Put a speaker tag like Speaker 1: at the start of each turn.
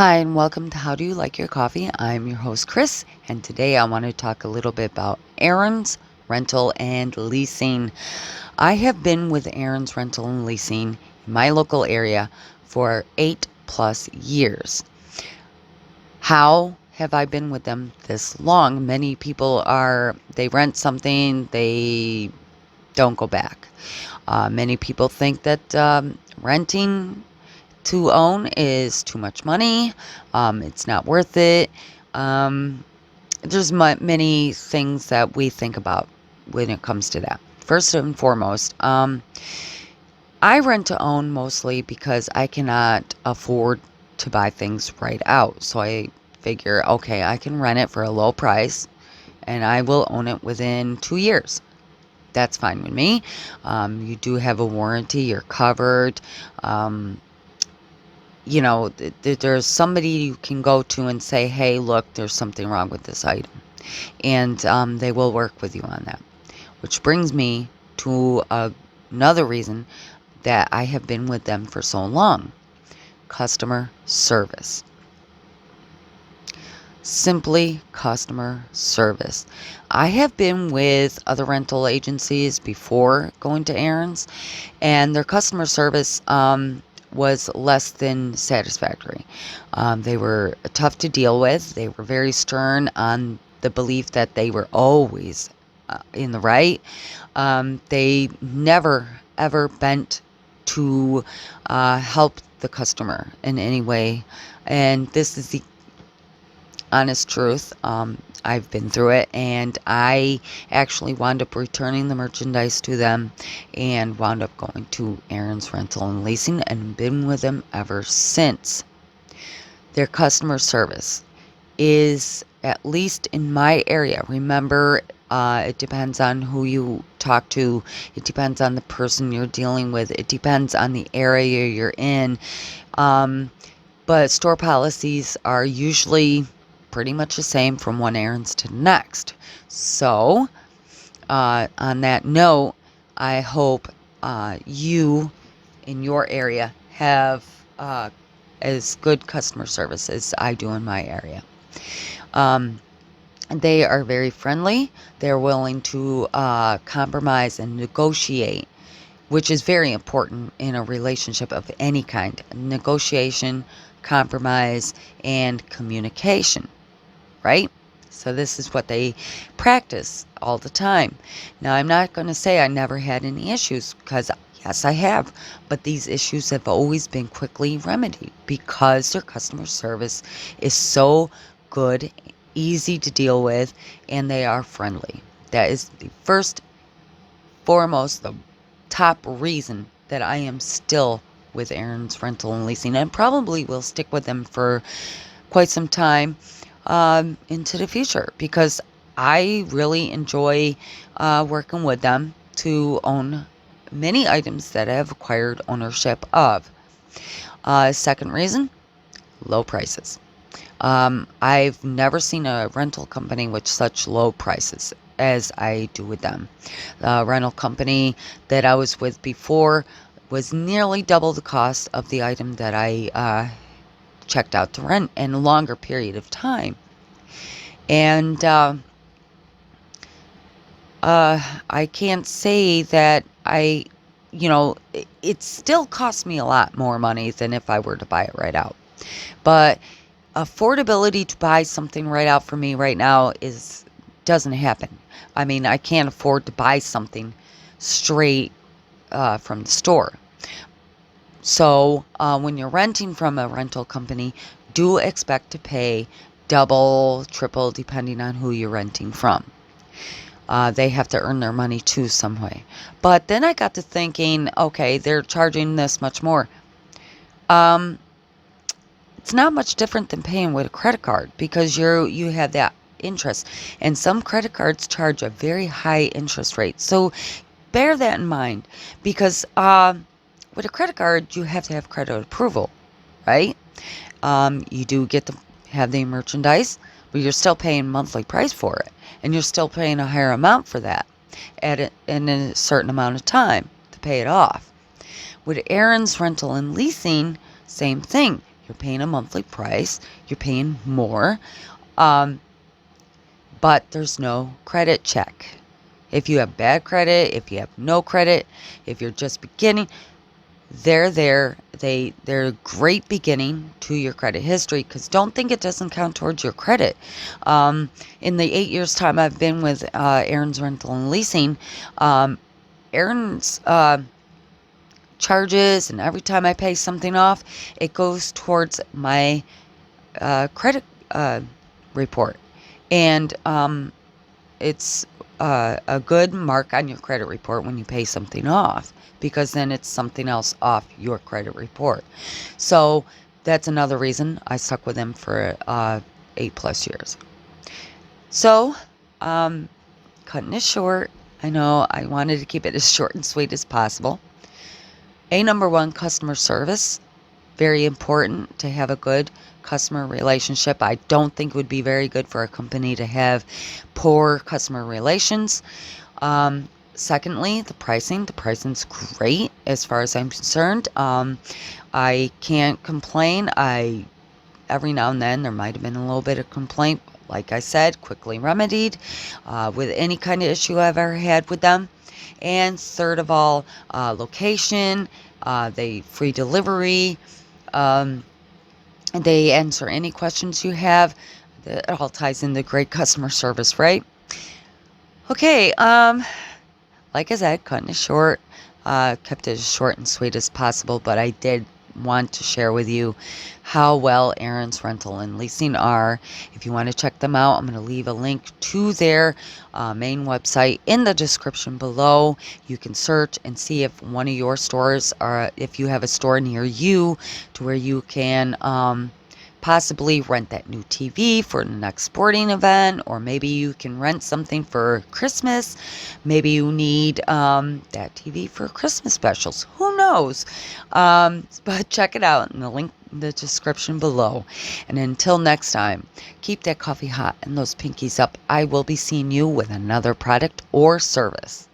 Speaker 1: Hi, and welcome to How Do You Like Your Coffee? I'm your host, Chris, and today I want to talk a little bit about Aaron's Rental and Leasing. I have been with Aaron's Rental and Leasing in my local area for 8+ years. How have I been with them this long? Many people they rent something, they don't go back. Many people think that renting to own is too much money. It's not worth it. Um, there's many things that we think about when it comes to that. First and foremost, I rent to own mostly because I cannot afford to buy things right out. So I figure, okay, I can rent it for a low price and I will own it within 2 years. That's fine with me. You do have a warranty, you're covered. There's somebody you can go to and say, hey, look, there's something wrong with this item. And they will work with you on that. Which brings me to another reason that I have been with them for so long. Customer service. Simply customer service. I have been with other rental agencies before going to Aaron's, and their customer service was less than satisfactory. They were tough to deal with. They were very stern on the belief that they were always in the right. They never, ever bent to help the customer in any way. And this is the honest truth. I've been through it, and I actually wound up returning the merchandise to them and wound up going to Aaron's Rental and Leasing and been with them ever since. Their customer service is, at least in my area, remember, it depends on who you talk to. It depends on the person you're dealing with. It depends on the area you're in. But store policies are usually pretty much the same from one Aaron's to the next. So, on that note, I hope you in your area have as good customer service as I do in my area. They are very friendly. They're willing to compromise and negotiate, which is very important in a relationship of any kind. Negotiation, compromise, and communication. Right? So this is what they practice all the time. Now, I'm not going to say I never had any issues, because yes, I have. But these issues have always been quickly remedied because their customer service is so good, easy to deal with, and they are friendly. That is the first, foremost, the top reason that I am still with Aaron's Rental and Leasing, and probably will stick with them for quite some time into the future, because I really enjoy working with them to own many items that I have acquired ownership of. Second reason, low prices. I've never seen a rental company with such low prices as I do with them. The rental company that I was with before was nearly double the cost of the item that I checked out to rent in a longer period of time. And I can't say that it still costs me a lot more money than if I were to buy it right out. But affordability to buy something right out for me right now doesn't happen. I mean, I can't afford to buy something straight from the store. So when you're renting from a rental company, do expect to pay double, triple, depending on who you're renting from. They have to earn their money too some way. But then I got to thinking, okay, they're charging this much more. It's not much different than paying with a credit card, because you have that interest. And some credit cards charge a very high interest rate. So bear that in mind, because with a credit card, you have to have credit approval, right? You do get to have the merchandise, but you're still paying monthly price for it. And you're still paying a higher amount for that in a certain amount of time to pay it off. With Aaron's Rental and Leasing, same thing. You're paying a monthly price. You're paying more. But there's no credit check. If you have bad credit, if you have no credit, if you're just beginning, they're there. They're a great beginning to your credit history, because don't think it doesn't count towards your credit. In the 8 years time I've been with Aaron's Rental and Leasing, Aaron's charges, and every time I pay something off, it goes towards my credit report. And it's a good mark on your credit report when you pay something off, because then it's something else off your credit report. So that's another reason I stuck with them for 8+ years. So, cutting it short, I know I wanted to keep it as short and sweet as possible. Number one, customer service. Very important to have a good customer relationship. I don't think it would be very good for a company to have poor customer relations. Secondly, the pricing. The pricing's great as far as I'm concerned. I can't complain. Every now and then there might have been a little bit of complaint. Like I said, quickly remedied with any kind of issue I've ever had with them. And third of all, location. They free delivery. They answer any questions you have. It all ties into great customer service, right? Okay, like I said, cutting it short. Kept it as short and sweet as possible, but I did want to share with you how well Aaron's Rental and Leasing are. If you want to check them out, I'm going to leave a link to their main website in the description below. You can search and see if one of your stores, or if you have a store near you to where you can possibly rent that new TV for the next sporting event, or maybe you can rent something for Christmas. Maybe you need that TV for Christmas specials. Who knows? But check it out in the link in the description below. And until next time, keep that coffee hot and those pinkies up. I will be seeing you with another product or service.